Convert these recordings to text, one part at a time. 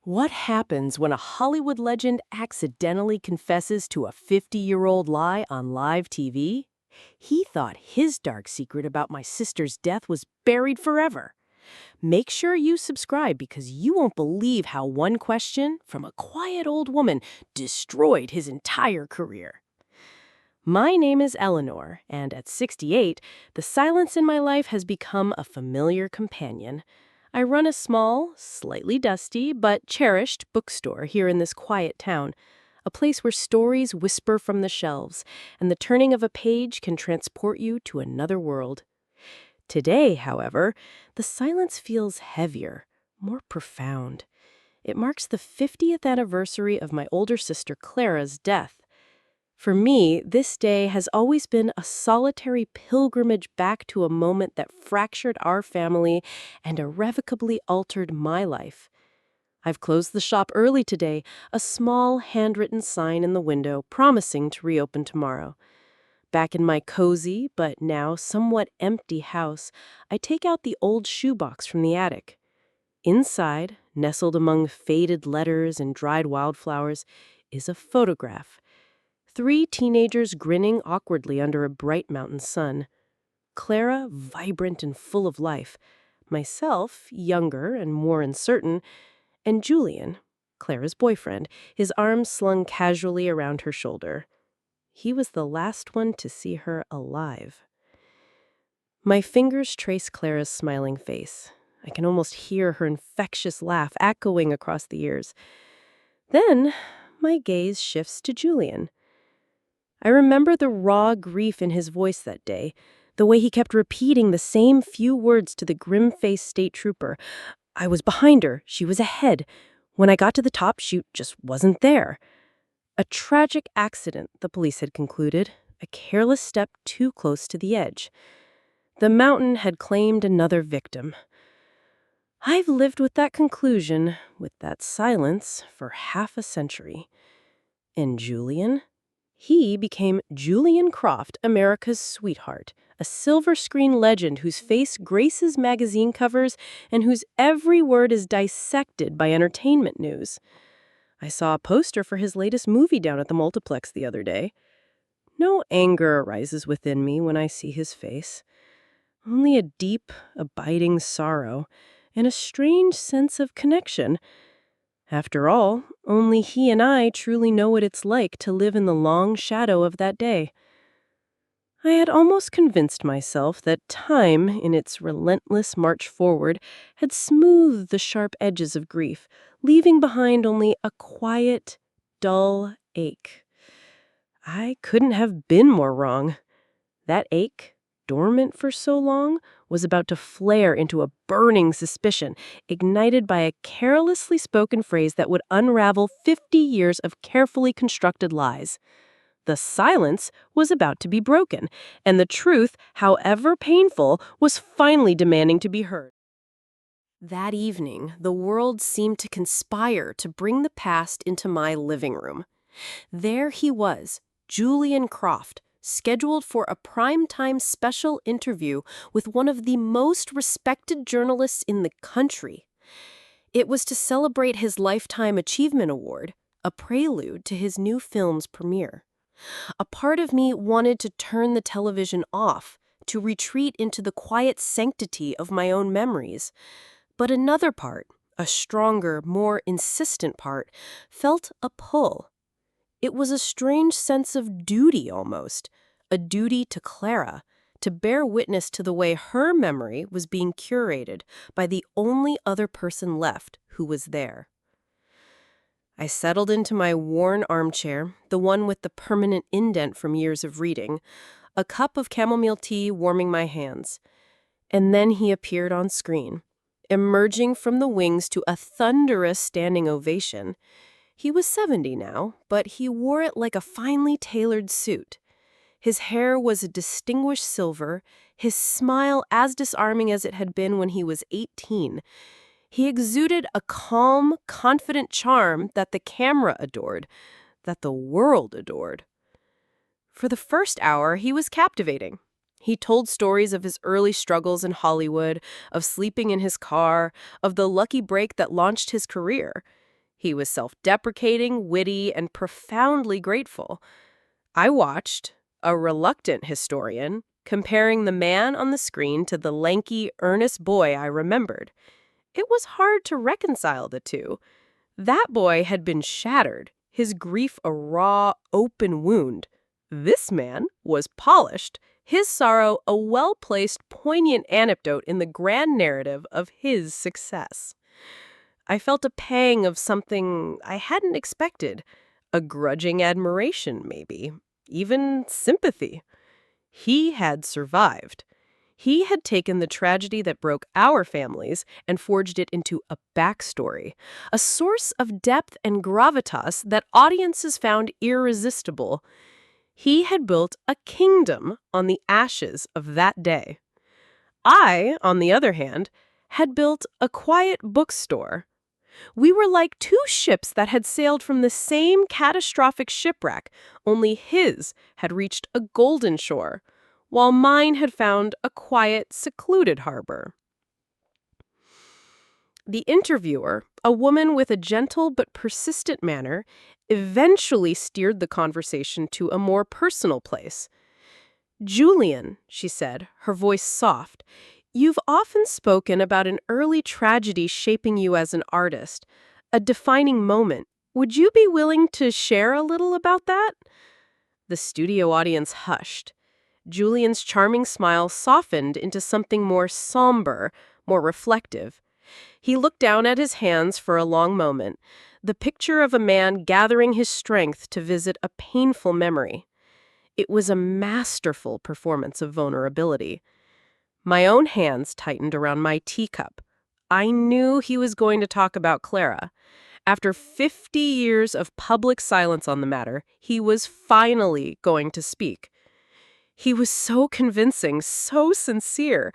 What happens when a Hollywood legend accidentally confesses to a 50-year-old lie on live TV? He thought his dark secret about my sister's death was buried forever. Make sure you subscribe because you won't believe how one question from a quiet old woman destroyed his entire career. My name is Eleanor, and at 68, the silence in my life has become a familiar companion. I run a small, slightly dusty, but cherished bookstore here in this quiet town, a place where stories whisper from the shelves, and the turning of a page can transport you to another world. Today, however, the silence feels heavier, more profound. It marks the 50th anniversary of my older sister Clara's death. For me, this day has always been a solitary pilgrimage back to a moment that fractured our family and irrevocably altered my life. I've closed the shop early today, a small handwritten sign in the window promising to reopen tomorrow. Back in my cozy, but now somewhat empty house, I take out the old shoebox from the attic. Inside, nestled among faded letters and dried wildflowers, is a photograph. 3 teenagers grinning awkwardly under a bright mountain sun. Clara, vibrant and full of life. Myself, younger and more uncertain. And Julian, Clara's boyfriend, his arms slung casually around her shoulder. He was the last one to see her alive. My fingers trace Clara's smiling face. I can almost hear her infectious laugh echoing across the years. Then, my gaze shifts to Julian. I remember the raw grief in his voice that day, the way he kept repeating the same few words to the grim-faced state trooper. I was behind her, she was ahead. When I got to the top, she just wasn't there. A tragic accident, the police had concluded, a careless step too close to the edge. The mountain had claimed another victim. I've lived with that conclusion, with that silence, for half a century. And Julian? He became Julian Croft, America's sweetheart, a silver screen legend whose face graces magazine covers and whose every word is dissected by entertainment news. I saw a poster for his latest movie down at the multiplex the other day. No anger arises within me when I see his face. Only a deep, abiding sorrow and a strange sense of connection. After all, only he and I truly know what it's like to live in the long shadow of that day. I had almost convinced myself that time, in its relentless march forward, had smoothed the sharp edges of grief, leaving behind only a quiet, dull ache. I couldn't have been more wrong. That ache, dormant for so long, was about to flare into a burning suspicion, ignited by a carelessly spoken phrase that would unravel 50 years of carefully constructed lies. The silence was about to be broken, and the truth, however painful, was finally demanding to be heard. That evening, the world seemed to conspire to bring the past into my living room. There he was, Julian Croft, scheduled for a primetime special interview with one of the most respected journalists in the country. It was to celebrate his Lifetime Achievement Award, a prelude to his new film's premiere. A part of me wanted to turn the television off, to retreat into the quiet sanctity of my own memories. But another part, a stronger, more insistent part, felt a pull. It was a strange sense of duty almost, a duty to Clara, to bear witness to the way her memory was being curated by the only other person left who was there. I settled into my worn armchair, the one with the permanent indent from years of reading, a cup of chamomile tea warming my hands. And then he appeared on screen, emerging from the wings to a thunderous standing ovation. He was 70 now, but he wore it like a finely tailored suit. His hair was a distinguished silver, his smile as disarming as it had been when he was 18. He exuded a calm, confident charm that the camera adored, that the world adored. For the first hour, he was captivating. He told stories of his early struggles in Hollywood, of sleeping in his car, of the lucky break that launched his career. He was self-deprecating, witty, and profoundly grateful. I watched, a reluctant historian, comparing the man on the screen to the lanky, earnest boy I remembered. It was hard to reconcile the two. That boy had been shattered, his grief a raw, open wound. This man was polished, his sorrow a well-placed, poignant anecdote in the grand narrative of his success. I felt a pang of something I hadn't expected, a grudging admiration, maybe, even sympathy. He had survived. He had taken the tragedy that broke our families and forged it into a backstory, a source of depth and gravitas that audiences found irresistible. He had built a kingdom on the ashes of that day. I, on the other hand, had built a quiet bookstore. We were like two ships that had sailed from the same catastrophic shipwreck, only his had reached a golden shore, while mine had found a quiet, secluded harbor. The interviewer, a woman with a gentle but persistent manner, eventually steered the conversation to a more personal place. "Julian," she said, her voice soft, "you've often spoken about an early tragedy shaping you as an artist, a defining moment. Would you be willing to share a little about that?" The studio audience hushed. Julian's charming smile softened into something more somber, more reflective. He looked down at his hands for a long moment, the picture of a man gathering his strength to visit a painful memory. It was a masterful performance of vulnerability. My own hands tightened around my teacup. I knew he was going to talk about Clara. After 50 years of public silence on the matter, he was finally going to speak. He was so convincing, so sincere.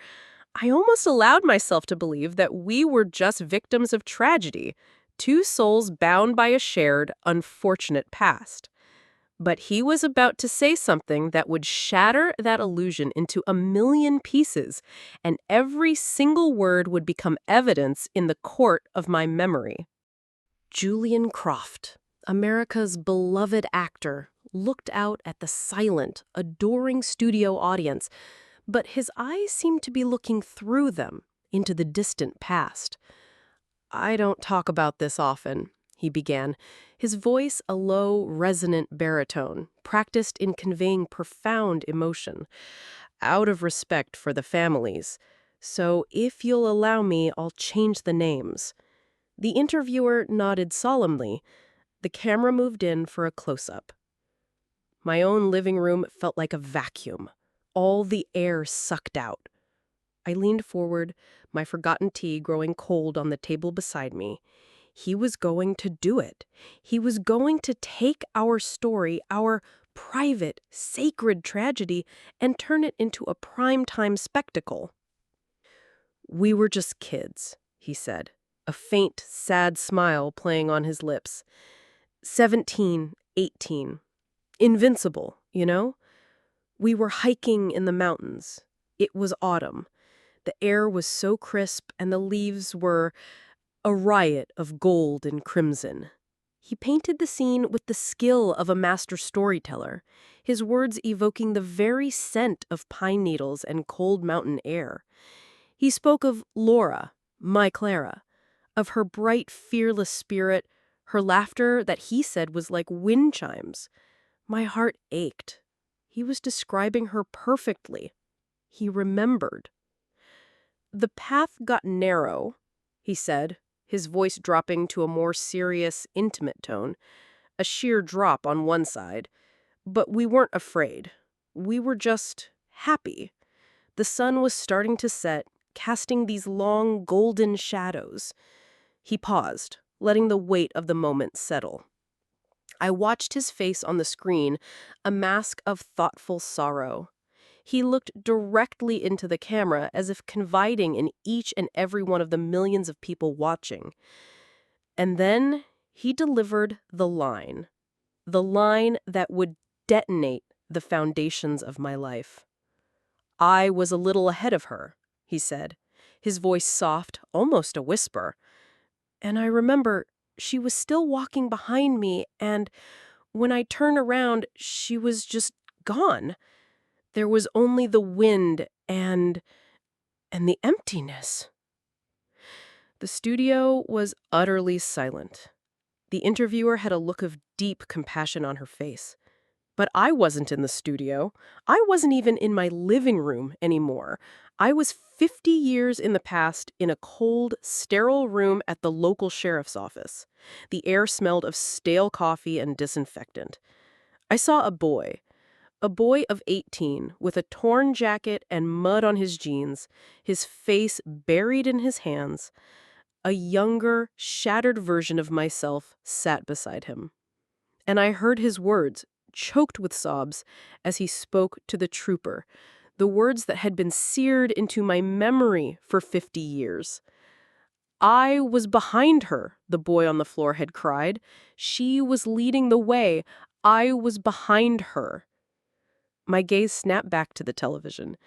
I almost allowed myself to believe that we were just victims of tragedy, two souls bound by a shared, unfortunate past. But he was about to say something that would shatter that illusion into a million pieces, and every single word would become evidence in the court of my memory. Julian Croft, America's beloved actor, looked out at the silent, adoring studio audience, but his eyes seemed to be looking through them, into the distant past. "I don't talk about this often," he began, his voice a low, resonant baritone, practiced in conveying profound emotion, "out of respect for the families. So if you'll allow me, I'll change the names." The interviewer nodded solemnly. The camera moved in for a close-up. My own living room felt like a vacuum, all the air sucked out. I leaned forward, my forgotten tea growing cold on the table beside me. He was going to do it. He was going to take our story, our private, sacred tragedy, and turn it into a primetime spectacle. "We were just kids," he said, a faint, sad smile playing on his lips. 17, 18. Invincible, you know? We were hiking in the mountains. It was autumn. The air was so crisp and the leaves were a riot of gold and crimson. He painted the scene with the skill of a master storyteller, his words evoking the very scent of pine needles and cold mountain air. He spoke of Laura, my Clara, of her bright, fearless spirit, her laughter that he said was like wind chimes. My heart ached. He was describing her perfectly. He remembered. "The path got narrow," he said, his voice dropping to a more serious, intimate tone, a sheer drop on one side. "But we weren't afraid. We were just happy. The sun was starting to set, casting these long, golden shadows." He paused, letting the weight of the moment settle. I watched his face on the screen, a mask of thoughtful sorrow. He looked directly into the camera as if confiding in each and every one of the millions of people watching. And then he delivered the line that would detonate the foundations of my life. "I was a little ahead of her," he said, his voice soft, almost a whisper. "And I remember she was still walking behind me, and when I turned around, she was just gone. There was only the wind and the emptiness. The studio was utterly silent. The interviewer had a look of deep compassion on her face. But I wasn't in the studio. I wasn't even in my living room anymore. I was 50 years in the past in a cold, sterile room at the local sheriff's office. The air smelled of stale coffee and disinfectant. I saw a boy of 18 with a torn jacket and mud on his jeans, his face buried in his hands. A younger, shattered version of myself sat beside him. And I heard his words, choked with sobs, as he spoke to the trooper, the words that had been seared into my memory for 50 years. I was behind her, the boy on the floor had cried. She was leading the way. I was behind her. My gaze snapped back to the television,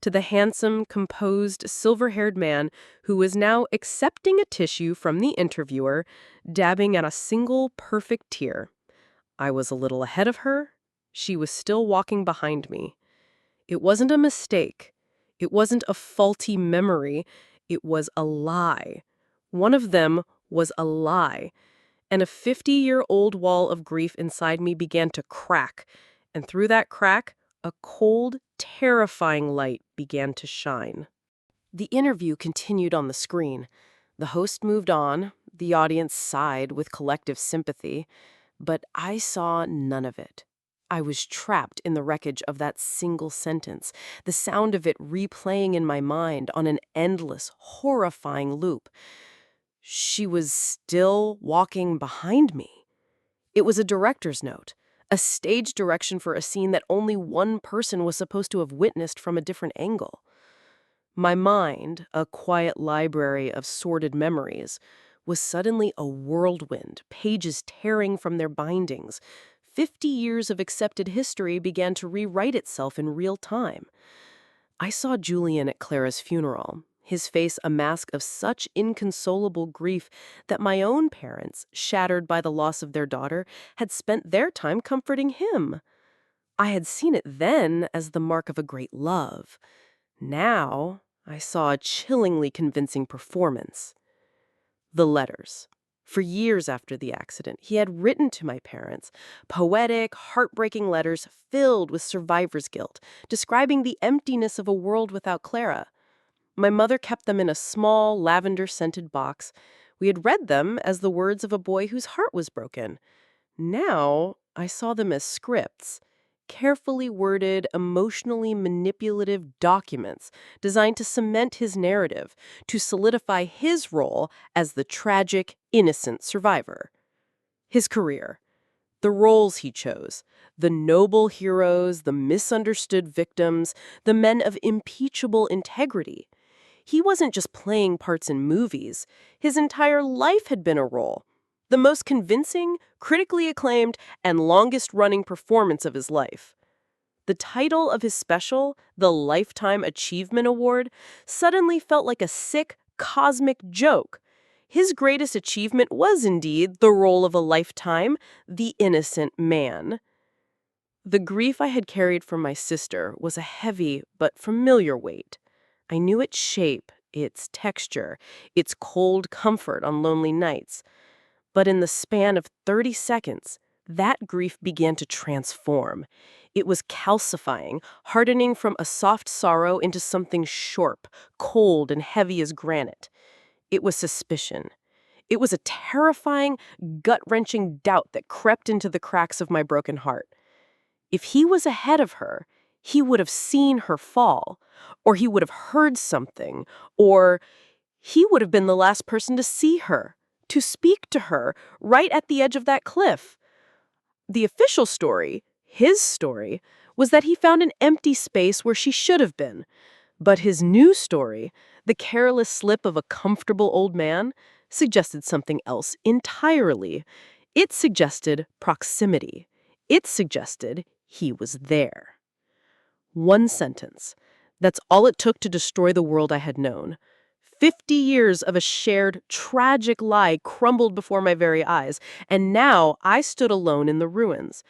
to the handsome, composed, silver-haired man who was now accepting a tissue from the interviewer, dabbing at a single perfect tear. I was a little ahead of her. She was still walking behind me. It wasn't a mistake. It wasn't a faulty memory. It was a lie. One of them was a lie. And a 50-year-old wall of grief inside me began to crack. And through that crack, a cold, terrifying light began to shine. The interview continued on the screen. The host moved on. The audience sighed with collective sympathy. But I saw none of it. I was trapped in the wreckage of that single sentence, the sound of it replaying in my mind on an endless, horrifying loop. She was still walking behind me. It was a director's note, a stage direction for a scene that only one person was supposed to have witnessed from a different angle. My mind, a quiet library of sordid memories, was suddenly a whirlwind, pages tearing from their bindings. 50 years of accepted history began to rewrite itself in real time. I saw Julian at Clara's funeral, his face a mask of such inconsolable grief that my own parents, shattered by the loss of their daughter, had spent their time comforting him. I had seen it then as the mark of a great love. Now, I saw a chillingly convincing performance. The letters. For years after the accident, he had written to my parents, poetic, heartbreaking letters filled with survivor's guilt, describing the emptiness of a world without Clara. My mother kept them in a small, lavender-scented box. We had read them as the words of a boy whose heart was broken. Now, I saw them as scripts, carefully worded, emotionally manipulative documents designed to cement his narrative, to solidify his role as the tragic, innocent survivor. His career, the roles he chose, the noble heroes, the misunderstood victims, the men of impeachable integrity. He wasn't just playing parts in movies. His entire life had been a role. The most convincing, critically acclaimed, and longest-running performance of his life. The title of his special, the Lifetime Achievement Award, suddenly felt like a sick, cosmic joke. His greatest achievement was indeed the role of a lifetime, the innocent man. The grief I had carried from my sister was a heavy but familiar weight. I knew its shape, its texture, its cold comfort on lonely nights. But in the span of 30 seconds, that grief began to transform. It was calcifying, hardening from a soft sorrow into something sharp, cold, and heavy as granite. It was suspicion. It was a terrifying, gut-wrenching doubt that crept into the cracks of my broken heart. If he was ahead of her, he would have seen her fall, or he would have heard something, or he would have been the last person to see her, to speak to her, right at the edge of that cliff. The official story, his story, was that he found an empty space where she should have been. But his new story, the careless slip of a comfortable old man, suggested something else entirely. It suggested proximity. It suggested he was there. One sentence. That's all it took to destroy the world I had known. 50 years of a shared, tragic lie crumbled before my very eyes, and now I stood alone in the ruins.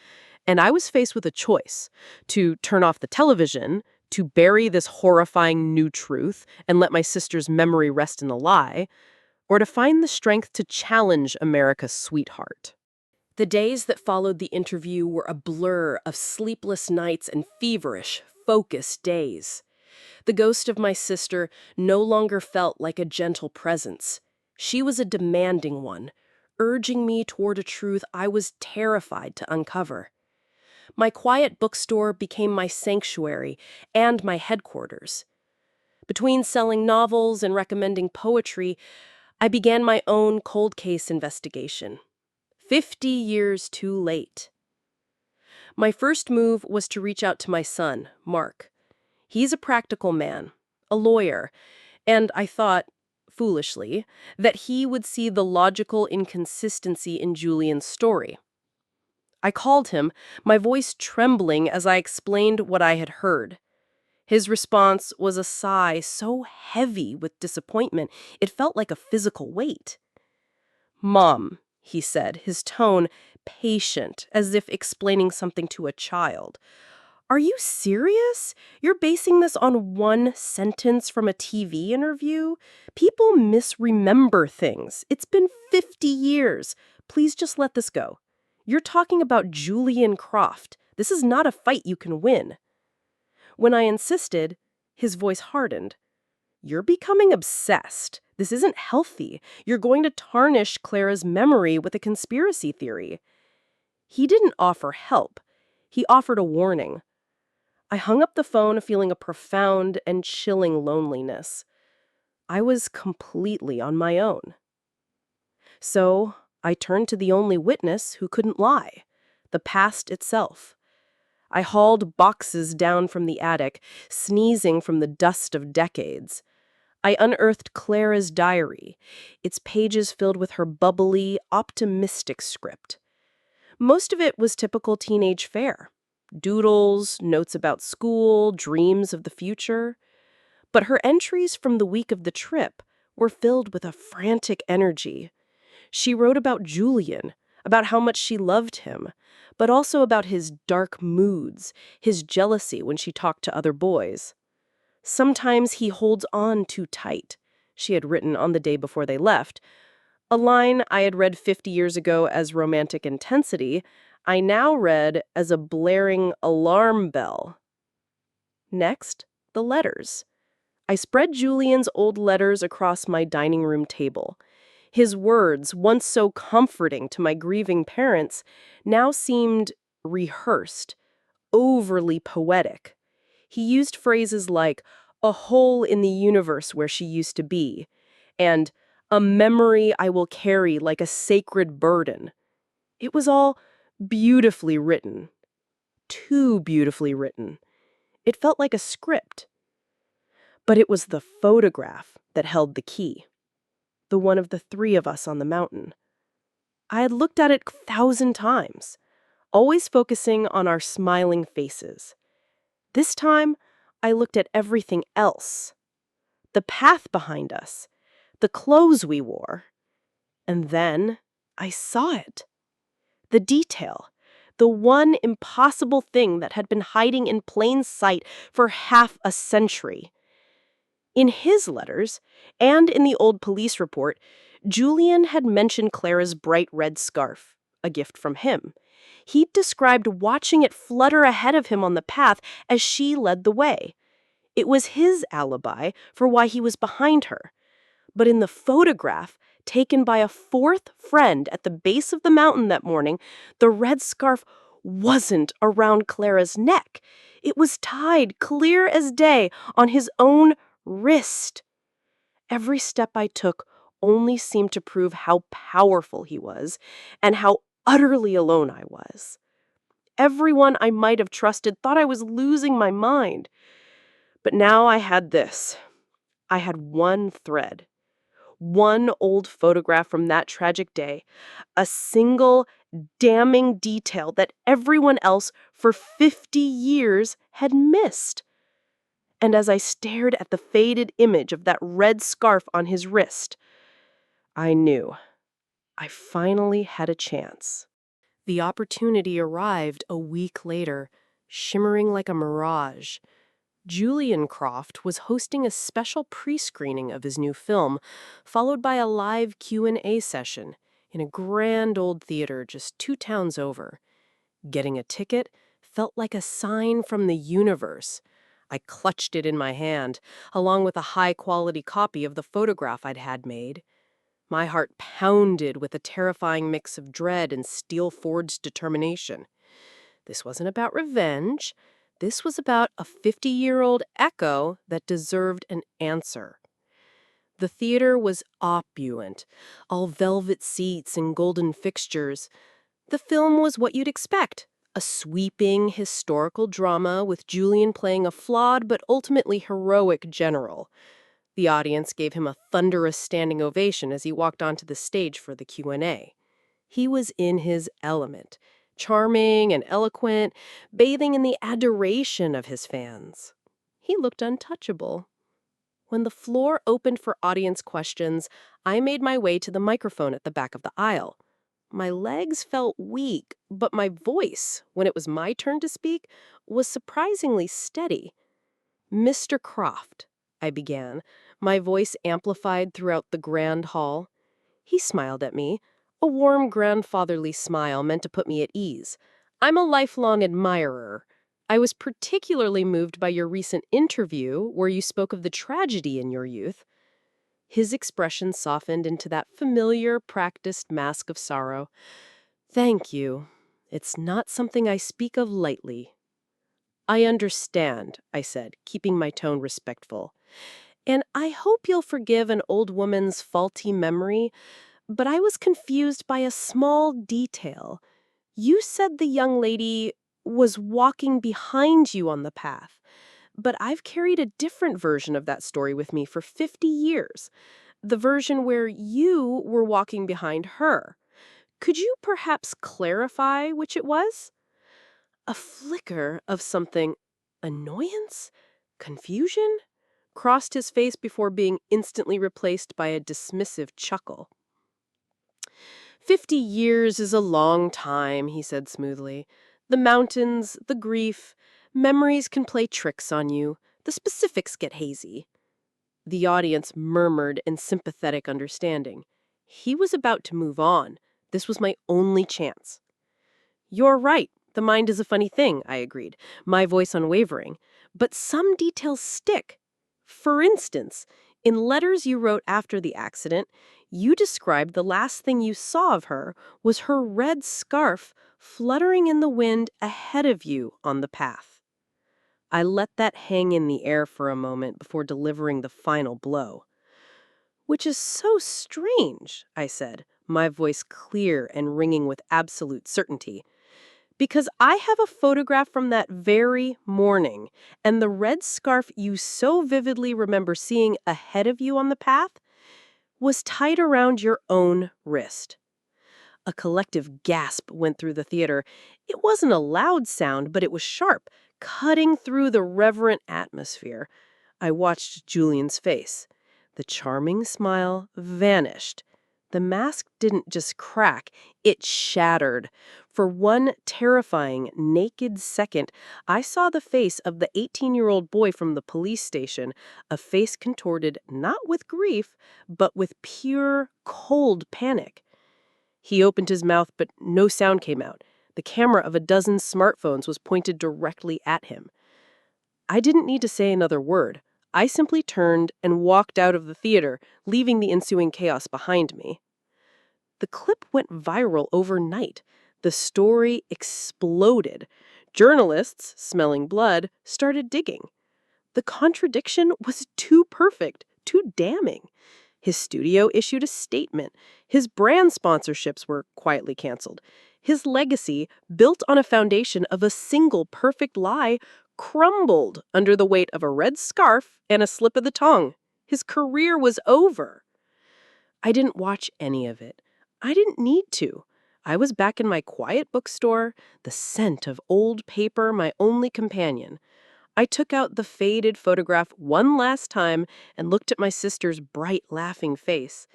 And I was faced with a choice: to turn off the television, to bury this horrifying new truth and let my sister's memory rest in the lie, or to find the strength to challenge America's sweetheart. The days that followed the interview were a blur of sleepless nights and feverish, focused days. The ghost of my sister no longer felt like a gentle presence. She was a demanding one, urging me toward a truth I was terrified to uncover. My quiet bookstore became my sanctuary and my headquarters. Between selling novels and recommending poetry, I began my own cold case investigation. 50 years too late. My first move was to reach out to my son, Mark. He's a practical man, a lawyer, and I thought, foolishly, that he would see the logical inconsistency in Julian's story. I called him, my voice trembling as I explained what I had heard. His response was a sigh so heavy with disappointment, it felt like a physical weight. "Mom," he said, his tone patient, as if explaining something to a child. "Are you serious? You're basing this on one sentence from a TV interview? People misremember things. It's been 50 years. Please just let this go. You're talking about Julian Croft. This is not a fight you can win." When I insisted, his voice hardened. "You're becoming obsessed. This isn't healthy. You're going to tarnish Clara's memory with a conspiracy theory." He didn't offer help. He offered a warning. I hung up the phone feeling a profound and chilling loneliness. I was completely on my own. So I turned to the only witness who couldn't lie, the past itself. I hauled boxes down from the attic, sneezing from the dust of decades. I unearthed Clara's diary, its pages filled with her bubbly, optimistic script. Most of it was typical teenage fare. Doodles, notes about school, dreams of the future. But her entries from the week of the trip were filled with a frantic energy. She wrote about Julian, about how much she loved him, but also about his dark moods, his jealousy when she talked to other boys. "Sometimes he holds on too tight," she had written on the day before they left. A line I had read 50 years ago as romantic intensity, I now read as a blaring alarm bell. Next, the letters. I spread Julian's old letters across my dining room table. His words, once so comforting to my grieving parents, now seemed rehearsed, overly poetic. He used phrases like, "a hole in the universe where she used to be," and "a memory I will carry like a sacred burden." It was all beautifully written. Too beautifully written. It felt like a script. But it was the photograph that held the key. The one of the three of us on the mountain. I had looked at it 1,000 times, always focusing on our smiling faces. This time, I looked at everything else. The path behind us, the clothes we wore. And then I saw it. The detail, the one impossible thing that had been hiding in plain sight for half a century. In his letters, and in the old police report, Julian had mentioned Clara's bright red scarf, a gift from him. He'd described watching it flutter ahead of him on the path as she led the way. It was his alibi for why he was behind her. But in the photograph, taken by a fourth friend at the base of the mountain that morning, the red scarf wasn't around Clara's neck. It was tied, clear as day, on his own wrist. Every step I took only seemed to prove how powerful he was and how utterly alone I was. Everyone I might have trusted thought I was losing my mind. But now I had this. I had one thread. One old photograph from that tragic day. A single, damning detail that everyone else for 50 years had missed. And as I stared at the faded image of that red scarf on his wrist, I knew I finally had a chance. The opportunity arrived a week later, shimmering like a mirage. Julian Croft was hosting a special pre-screening of his new film, followed by a live Q&A session in a grand old theater just 2 towns over. Getting a ticket felt like a sign from the universe. I clutched it in my hand, along with a high-quality copy of the photograph I'd had made. My heart pounded with a terrifying mix of dread and steel-forged determination. This wasn't about revenge. This was about a 50-year-old echo that deserved an answer. The theater was opulent, all velvet seats and golden fixtures. The film was what you'd expect, a sweeping historical drama with Julian playing a flawed but ultimately heroic general. The audience gave him a thunderous standing ovation as he walked onto the stage for the Q&A. He was in his element, charming and eloquent, bathing in the adoration of his fans. He looked untouchable. When the floor opened for audience questions, I made my way to the microphone at the back of the aisle. My legs felt weak, but my voice, when it was my turn to speak, was surprisingly steady. "Mr. Croft," I began, my voice amplified throughout the grand hall. He smiled at me, a warm grandfatherly smile meant to put me at ease. "I'm a lifelong admirer. I was particularly moved by your recent interview where you spoke of the tragedy in your youth." His expression softened into that familiar, practiced mask of sorrow. "Thank you. It's not something I speak of lightly." "I understand," I said, keeping my tone respectful. "And I hope you'll forgive an old woman's faulty memory, but I was confused by a small detail. You said the young lady was walking behind you on the path, but I've carried a different version of that story with me for 50 years, the version where you were walking behind her. Could you perhaps clarify which it was?" A flicker of something, annoyance, confusion, crossed his face before being instantly replaced by a dismissive chuckle. "50 years is a long time," he said smoothly. "The mountains, the grief, memories can play tricks on you. The specifics get hazy." The audience murmured in sympathetic understanding. He was about to move on. This was my only chance. "You're right. The mind is a funny thing," I agreed, my voice unwavering. "But some details stick. For instance, in letters you wrote after the accident, you described the last thing you saw of her was her red scarf fluttering in the wind ahead of you on the path." I let that hang in the air for a moment before delivering the final blow. "Which is so strange," I said, my voice clear and ringing with absolute certainty. "Because I have a photograph from that very morning, and the red scarf you so vividly remember seeing ahead of you on the path was tied around your own wrist." A collective gasp went through the theater. It wasn't a loud sound, but it was sharp, cutting through the reverent atmosphere. I watched Julian's face. The charming smile vanished. The mask didn't just crack, it shattered. For one terrifying, naked second, I saw the face of the 18-year-old boy from the police station, a face contorted not with grief, but with pure, cold panic. He opened his mouth, but no sound came out. The camera of a dozen smartphones was pointed directly at him. I didn't need to say another word. I simply turned and walked out of the theater, leaving the ensuing chaos behind me. The clip went viral overnight. The story exploded. Journalists, smelling blood, started digging. The contradiction was too perfect, too damning. His studio issued a statement. His brand sponsorships were quietly canceled. His legacy, built on a foundation of a single perfect lie, crumbled under the weight of a red scarf and a slip of the tongue. His career was over. I didn't watch any of it. I didn't need to. I was back in my quiet bookstore, the scent of old paper my only companion. I took out the faded photograph one last time and looked at my sister's bright, laughing face.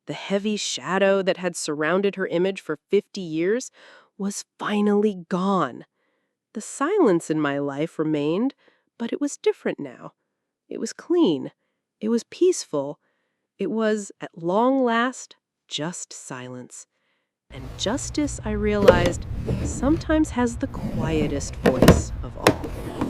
The heavy shadow that had surrounded her image for 50 years was finally gone. The silence in my life remained, but it was different now. It was clean. It was peaceful. It was, at long last, just silence. And justice, I realized, sometimes has the quietest voice of all.